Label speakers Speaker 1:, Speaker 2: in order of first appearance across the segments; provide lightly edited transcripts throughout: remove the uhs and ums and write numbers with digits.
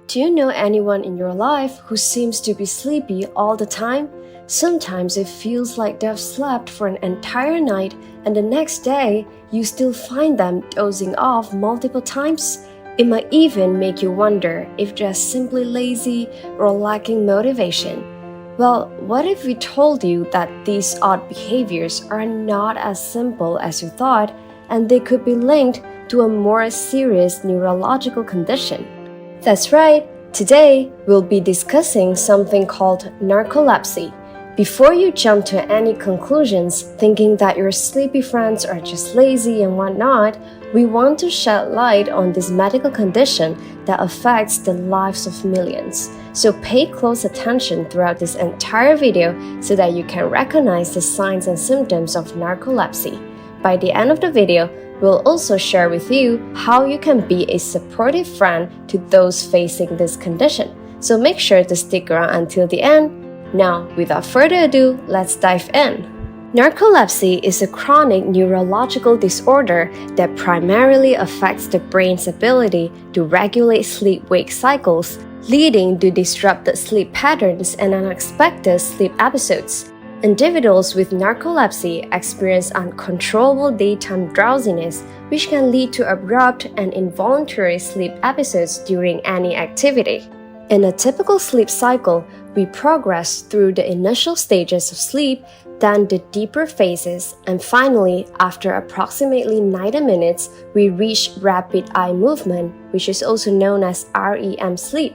Speaker 1: Do you know anyone in your life who seems to be sleepy all the time? Sometimes it feels like they've slept for an entire night and the next day you still find them dozing off multiple times. It might even make you wonder if they're simply lazy or lacking motivation. Well, what if we told you that these odd behaviors are not as simple as you thought and they could be linked to a more serious neurological condition? That's right, today we'll be discussing something called narcolepsy. Before you jump to any conclusions thinking that your sleepy friends are just lazy and whatnot, we want to shed light on this medical condition that affects the lives of millions. So pay close attention throughout this entire video so that you can recognize the signs and symptoms of narcolepsy. By the end of the video, we'll also share with you how you can be a supportive friend to those facing this condition. So make sure to stick around until the end. Now, without further ado, let's dive in. Narcolepsy is a chronic neurological disorder that primarily affects the brain's ability to regulate sleep-wake cycles, leading to disrupted sleep patterns and unexpected sleep episodes. Individuals with narcolepsy experience uncontrollable daytime drowsiness, which can lead to abrupt and involuntary sleep episodes during any activity. In a typical sleep cycle, we progress through the initial stages of sleep, then the deeper phases, and finally, after approximately 90 minutes, we reach rapid eye movement, which is also known as REM sleep.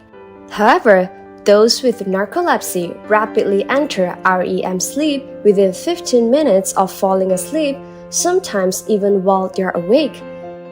Speaker 1: However, those with narcolepsy rapidly enter REM sleep within 15 minutes of falling asleep, sometimes even while they're awake.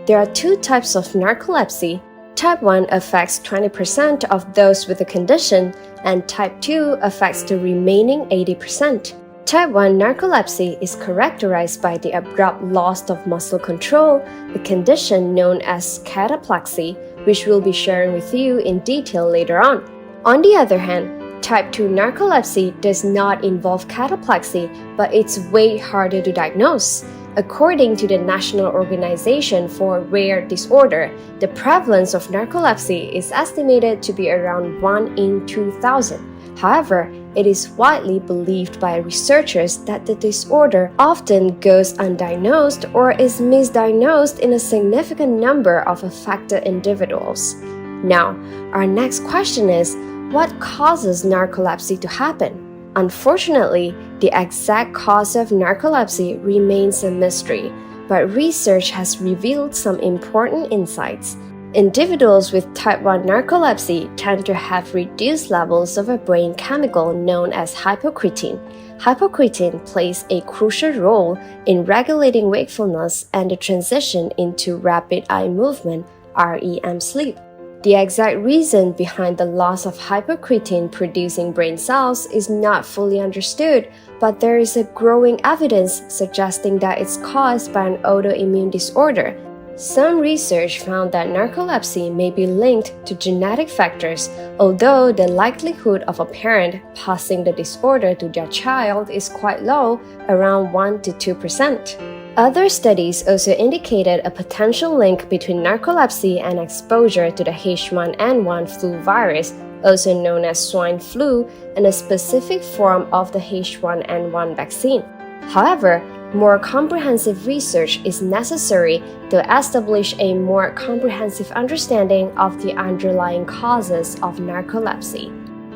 Speaker 1: There are two types of narcolepsy. Type 1 affects 20% of those with the condition, and Type 2 affects the remaining 80%. Type 1 narcolepsy is characterized by the abrupt loss of muscle control, a condition known as cataplexy, which we'll be sharing with you in detail later on. On the other hand, Type 2 narcolepsy does not involve cataplexy, but it's way harder to diagnose. According to the National Organization for Rare Disorder, the prevalence of narcolepsy is estimated to be around 1 in 2,000. However, it is widely believed by researchers that the disorder often goes undiagnosed or is misdiagnosed in a significant number of affected individuals. Now, our next question is, what causes narcolepsy to happen? Unfortunately, the exact cause of narcolepsy remains a mystery, but research has revealed some important insights. Individuals with type 1 narcolepsy tend to have reduced levels of a brain chemical known as hypocretin. Hypocretin plays a crucial role in regulating wakefulness and the transition into rapid eye movement, REM sleep. The exact reason behind the loss of hypocretin-producing brain cells is not fully understood, but there is a growing evidence suggesting that it's caused by an autoimmune disorder. Some research found that narcolepsy may be linked to genetic factors, although the likelihood of a parent passing the disorder to their child is quite low, around 1 to 2%. Other studies also indicated a potential link between narcolepsy and exposure to the H1N1 flu virus, also known as swine flu, and a specific form of the H1N1 vaccine. However, more comprehensive research is necessary to establish a more comprehensive understanding of the underlying causes of narcolepsy.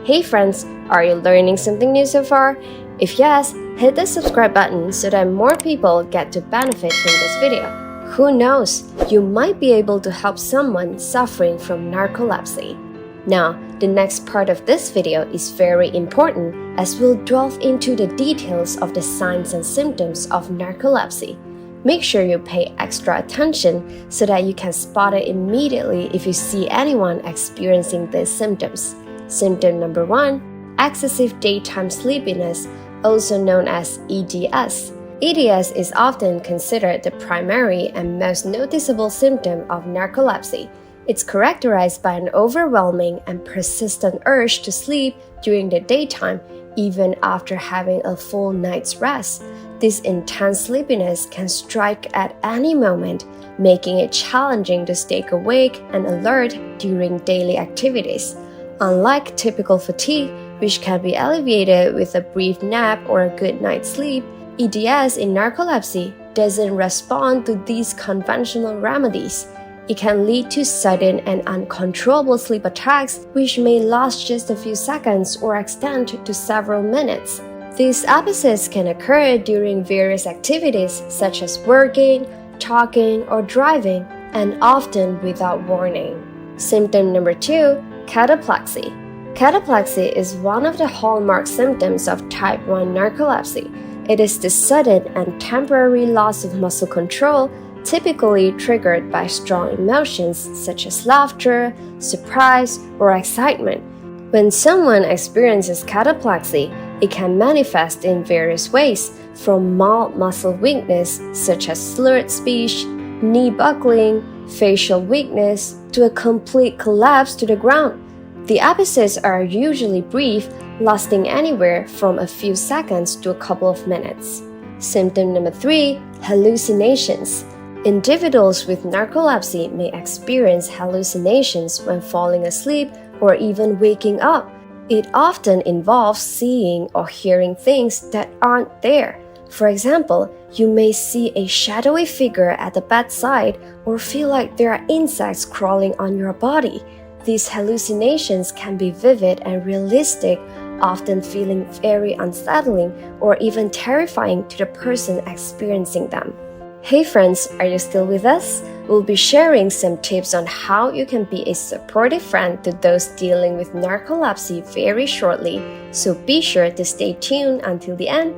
Speaker 1: Hey friends, are you learning something new so far? If yes, hit the subscribe button so that more people get to benefit from this video. Who knows, you might be able to help someone suffering from narcolepsy. Now, the next part of this video is very important as we'll delve into the details of the signs and symptoms of narcolepsy. Make sure you pay extra attention so that you can spot it immediately if you see anyone experiencing these symptoms. Symptom number 1, excessive daytime sleepiness, also known as EDS. EDS is often considered the primary and most noticeable symptom of narcolepsy. It's characterized by an overwhelming and persistent urge to sleep during the daytime, even after having a full night's rest. This intense sleepiness can strike at any moment, making it challenging to stay awake and alert during daily activities. Unlike typical fatigue, which can be alleviated with a brief nap or a good night's sleep, EDS in narcolepsy doesn't respond to these conventional remedies. It can lead to sudden and uncontrollable sleep attacks, which may last just a few seconds or extend to several minutes. These episodes can occur during various activities such as working, talking, or driving, and often without warning. Symptom number 2, cataplexy. Cataplexy is one of the hallmark symptoms of type 1 narcolepsy. It is the sudden and temporary loss of muscle control, typically triggered by strong emotions such as laughter, surprise, or excitement. When someone experiences cataplexy, it can manifest in various ways, from mild muscle weakness such as slurred speech, knee buckling, facial weakness, to a complete collapse to the ground. The episodes are usually brief, lasting anywhere from a few seconds to a couple of minutes. Symptom number 3, hallucinations. Individuals with narcolepsy may experience hallucinations when falling asleep or even waking up. It often involves seeing or hearing things that aren't there. For example, you may see a shadowy figure at the bedside or feel like there are insects crawling on your body. These hallucinations can be vivid and realistic, often feeling very unsettling or even terrifying to the person experiencing them. Hey friends, are you still with us? We'll be sharing some tips on how you can be a supportive friend to those dealing with narcolepsy very shortly, so be sure to stay tuned until the end.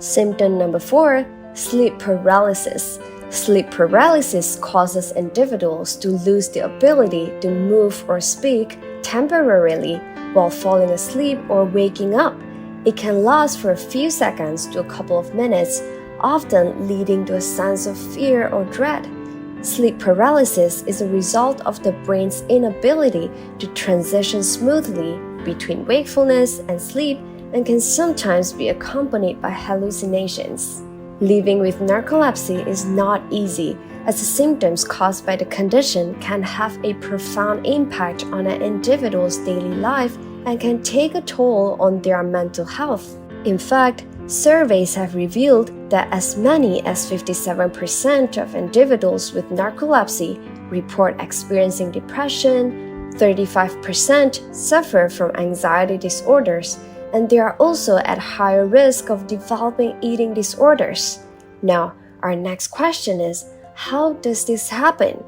Speaker 1: Symptom number 4, sleep paralysis. Sleep paralysis causes individuals to lose the ability to move or speak temporarily while falling asleep or waking up. It can last for a few seconds to a couple of minutes, often leading to a sense of fear or dread. Sleep paralysis is a result of the brain's inability to transition smoothly between wakefulness and sleep and can sometimes be accompanied by hallucinations. Living with narcolepsy is not easy, as the symptoms caused by the condition can have a profound impact on an individual's daily life and can take a toll on their mental health. In fact, surveys have revealed that as many as 57% of individuals with narcolepsy report experiencing depression, 35% suffer from anxiety disorders, and they are also at higher risk of developing eating disorders. Now, our next question is, how does this happen?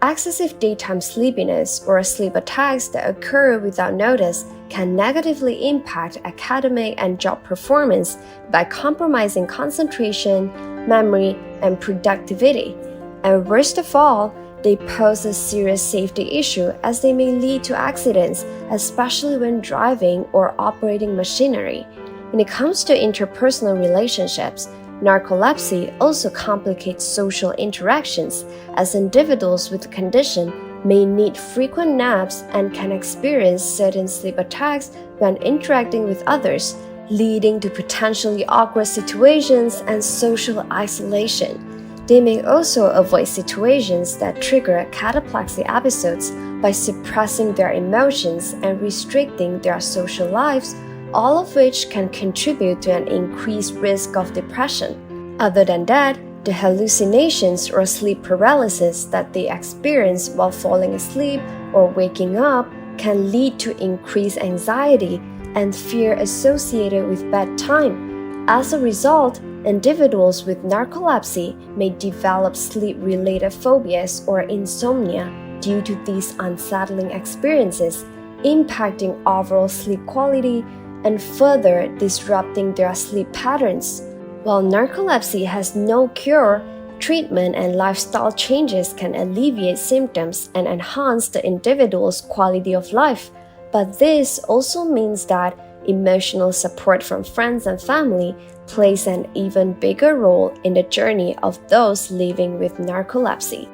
Speaker 1: Excessive daytime sleepiness or sleep attacks that occur without notice can negatively impact academic and job performance by compromising concentration, memory, and productivity. And worst of all, they pose a serious safety issue as they may lead to accidents, especially when driving or operating machinery. When it comes to interpersonal relationships, narcolepsy also complicates social interactions, as individuals with the condition may need frequent naps and can experience certain sleep attacks when interacting with others, leading to potentially awkward situations and social isolation. They may also avoid situations that trigger cataplexy episodes by suppressing their emotions and restricting their social lives, all of which can contribute to an increased risk of depression. Other than that, the hallucinations or sleep paralysis that they experience while falling asleep or waking up can lead to increased anxiety and fear associated with bedtime. As a result, individuals with narcolepsy may develop sleep-related phobias or insomnia due to these unsettling experiences, impacting overall sleep quality and further disrupting their sleep patterns. While narcolepsy has no cure, treatment and lifestyle changes can alleviate symptoms and enhance the individual's quality of life. But this also means that emotional support from friends and family plays an even bigger role in the journey of those living with narcolepsy.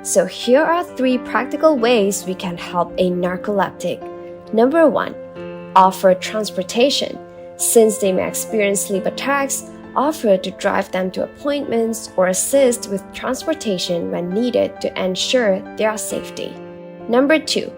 Speaker 1: So here are 3 practical ways we can help a narcoleptic. Number 1, offer transportation. Since they may experience sleep attacks, offer to drive them to appointments or assist with transportation when needed to ensure their safety. Number 2.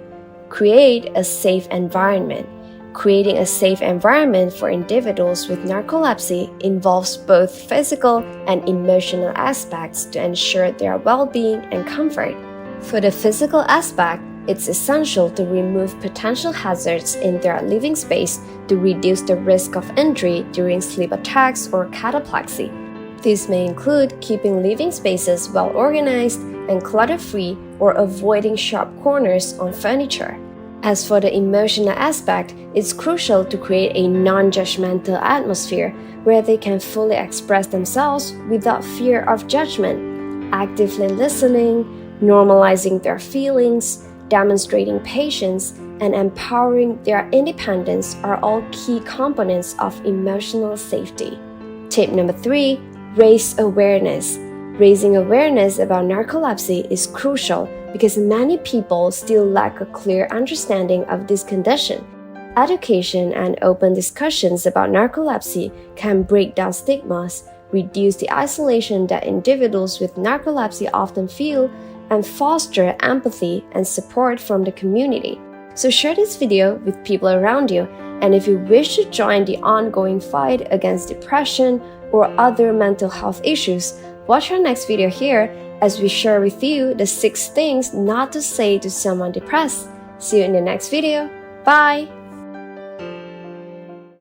Speaker 1: Create a safe environment. Creating a safe environment for individuals with narcolepsy involves both physical and emotional aspects to ensure their well-being and comfort. For the physical aspect, it's essential to remove potential hazards in their living space to reduce the risk of injury during sleep attacks or cataplexy. These may include keeping living spaces well organized and clutter-free or avoiding sharp corners on furniture. As for the emotional aspect, it's crucial to create a non-judgmental atmosphere where they can fully express themselves without fear of judgment. Actively listening, normalizing their feelings, demonstrating patience, and empowering their independence are all key components of emotional safety. Tip number 3. Raise awareness. Raising awareness about narcolepsy is crucial because many people still lack a clear understanding of this condition. Education and open discussions about narcolepsy can break down stigmas, reduce the isolation that individuals with narcolepsy often feel, and foster empathy and support from the community. So share this video with people around you, and if you wish to join the ongoing fight against depression or other mental health issues, watch our next video here as we share with you the 6 things not to say to someone depressed. See you in the next video. Bye!